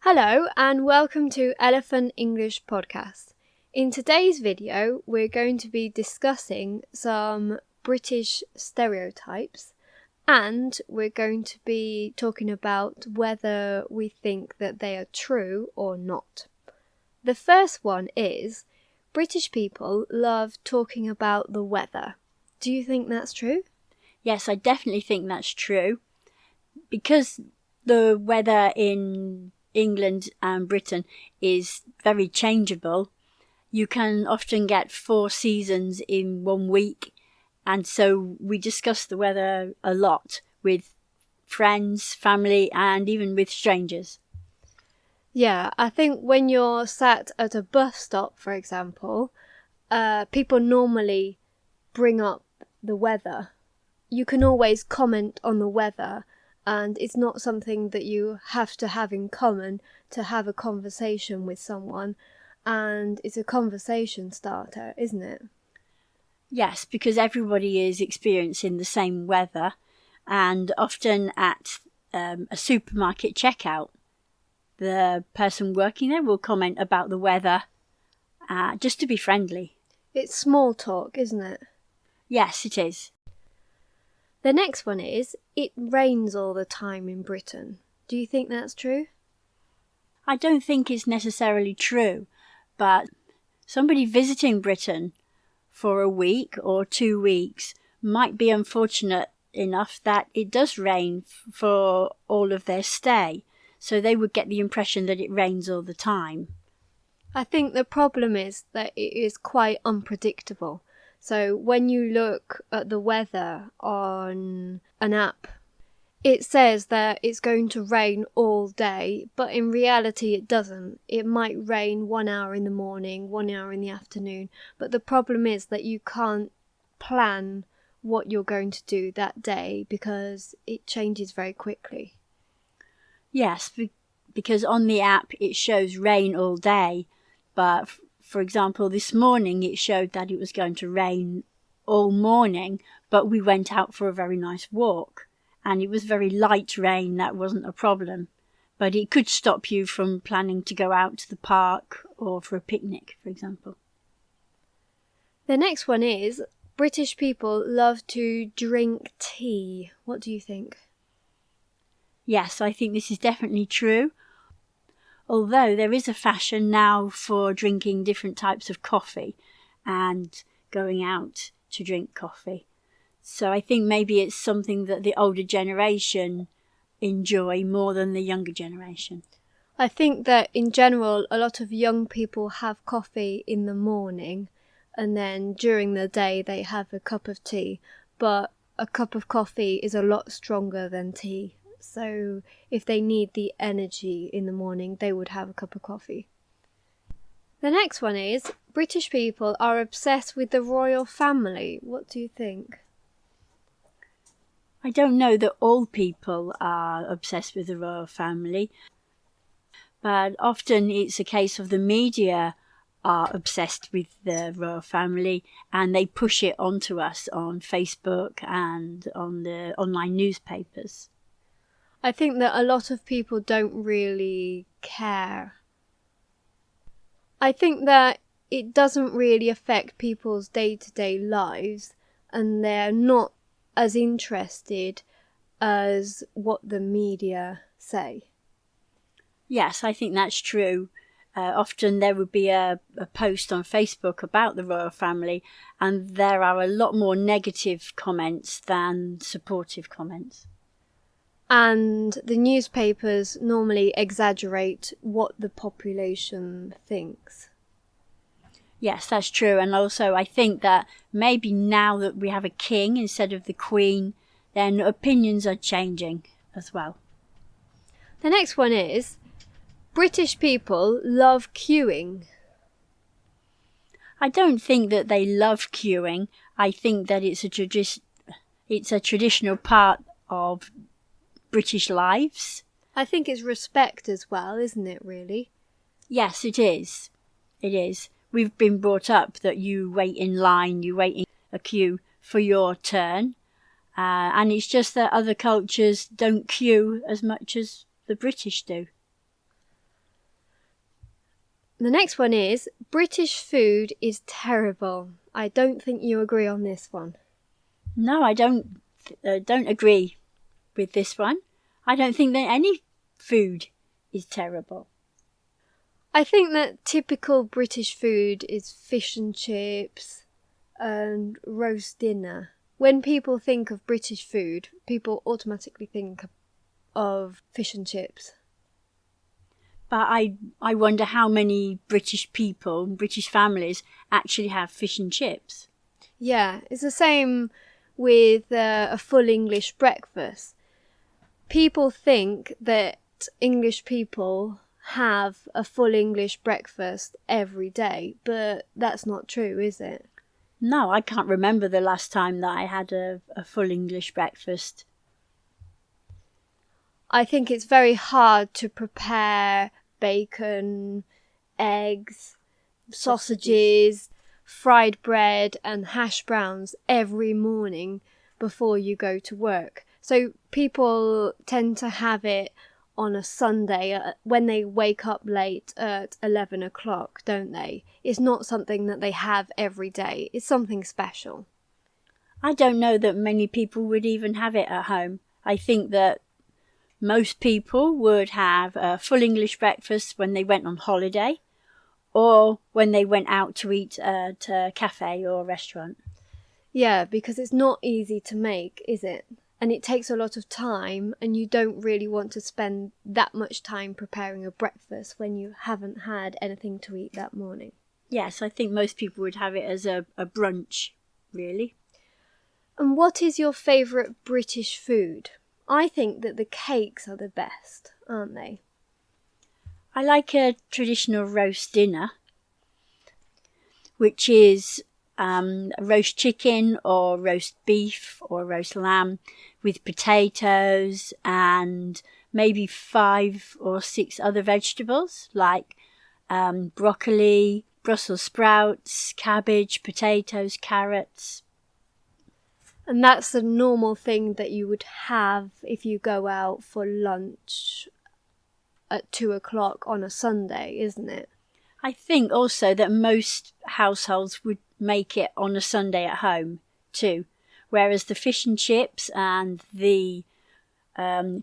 Hello and welcome to Elephant English Podcast. In today's video, we're going to be discussing some British stereotypes and we're going to be talking about whether we think that they are true or not. The first one is British people love talking about the weather. Do you think that's true? Yes, I definitely think that's true. Because the weather in England and Britain is very changeable, you can often get 4 seasons in 1 week. And so we discuss the weather a lot with friends, family, and even with strangers. Yeah, I think when you're sat at a bus stop, for example, people normally bring up the weather. You can always comment on the weather, and it's not something that you have to have in common to have a conversation with someone, and it's a conversation starter, isn't it? Yes, because everybody is experiencing the same weather, and often at a supermarket checkout, the person working there will comment about the weather just to be friendly. It's small talk, isn't it? Yes, it is. The next one is, it rains all the time in Britain. Do you think that's true? I don't think it's necessarily true, but somebody visiting Britain for a week or 2 weeks might be unfortunate enough that it does rain for all of their stay, so they would get the impression that it rains all the time. I think the problem is that it is quite unpredictable. So when you look at the weather on an app, it says that it's going to rain all day, but in reality it doesn't. It might rain 1 hour in the morning, 1 hour in the afternoon, but the problem is that you can't plan what you're going to do that day because it changes very quickly. Yes, because on the app it shows rain all day, but for example, this morning it showed that it was going to rain all morning, but we went out for a very nice walk. And it was very light rain, that wasn't a problem. But it could stop you from planning to go out to the park or for a picnic, for example. The next one is, British people love to drink tea. What do you think? Yes, I think this is definitely true. Although there is a fashion now for drinking different types of coffee and going out to drink coffee. So I think maybe it's something that the older generation enjoy more than the younger generation. I think that in general, a lot of young people have coffee in the morning and then during the day they have a cup of tea. But a cup of coffee is a lot stronger than tea. So if they need the energy in the morning, they would have a cup of coffee. The next one is, British people are obsessed with the royal family. What do you think? I don't know that all people are obsessed with the royal family, but often it's a case of the media are obsessed with the royal family and they push it onto us on Facebook and on the online newspapers. I think that a lot of people don't really care. I think that it doesn't really affect people's day-to-day lives and they're not as interested as what the media say. Yes, I think that's true. Often there would be a post on Facebook about the royal family and there are a lot more negative comments than supportive comments. And the newspapers normally exaggerate what the population thinks. Yes, that's true. And also I think that maybe now that we have a king instead of the queen, then opinions are changing as well. The next one is, British people love queuing. I don't think that they love queuing. I think that it's a traditional part of British lives. I think it's respect as well, isn't it, really? Yes, it is. It is. We've been brought up that you wait in line, you wait in a queue for your turn. And it's just that other cultures don't queue as much as the British do. The next one is British food is terrible. I don't think you agree on this one. No, I don't agree with this one. I don't think that any food is terrible. I think that typical British food is fish and chips and roast dinner. When people think of British food, people automatically think of fish and chips. But I wonder how many British people, British families, actually have fish and chips. Yeah, it's the same with a full English breakfast. People think that English people have a full English breakfast every day, but that's not true, is it? No, I can't remember the last time that I had a full English breakfast. I think it's very hard to prepare bacon, eggs, sausages, fried bread and hash browns every morning before you go to work. So people tend to have it on a Sunday when they wake up late at 11 o'clock, don't they? It's not something that they have every day. It's something special. I don't know that many people would even have it at home. I think that most people would have a full English breakfast when they went on holiday or when they went out to eat at a cafe or a restaurant. Yeah, because it's not easy to make, is it? And it takes a lot of time, and you don't really want to spend that much time preparing a breakfast when you haven't had anything to eat that morning. Yes, I think most people would have it as a brunch, really. And what is your favourite British food? I think that the cakes are the best, aren't they? I like a traditional roast dinner, which is roast chicken or roast beef or roast lamb with potatoes and maybe 5 or 6 other vegetables like broccoli, Brussels sprouts, cabbage, potatoes, carrots. And that's the normal thing that you would have if you go out for lunch at 2 o'clock on a Sunday, isn't it? I think also that most households would make it on a Sunday at home too, whereas the fish and chips and the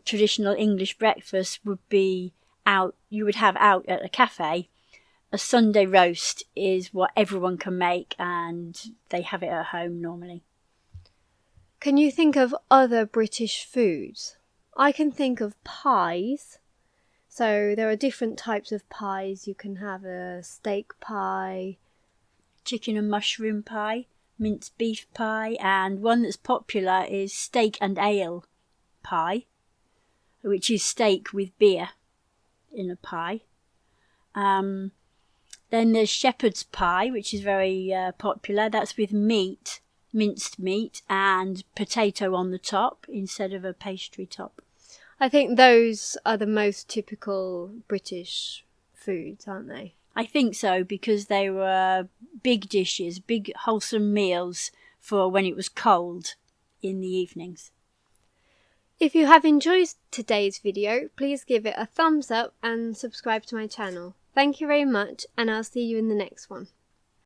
traditional English breakfast would be out. You would have out at a cafe. A Sunday roast is what everyone can make, and they have it at home normally. Can you think of other British foods? I can think of pies. So there are different types of pies. You can have a steak pie, chicken and mushroom pie, minced beef pie, and one that's popular is steak and ale pie, which is steak with beer in a pie. Then there's shepherd's pie, which is very popular. That's with meat, minced meat, and potato on the top instead of a pastry top. I think those are the most typical British foods, aren't they? I think so, because they were big dishes, big wholesome meals for when it was cold in the evenings. If you have enjoyed today's video, please give it a thumbs up and subscribe to my channel. Thank you very much, and I'll see you in the next one.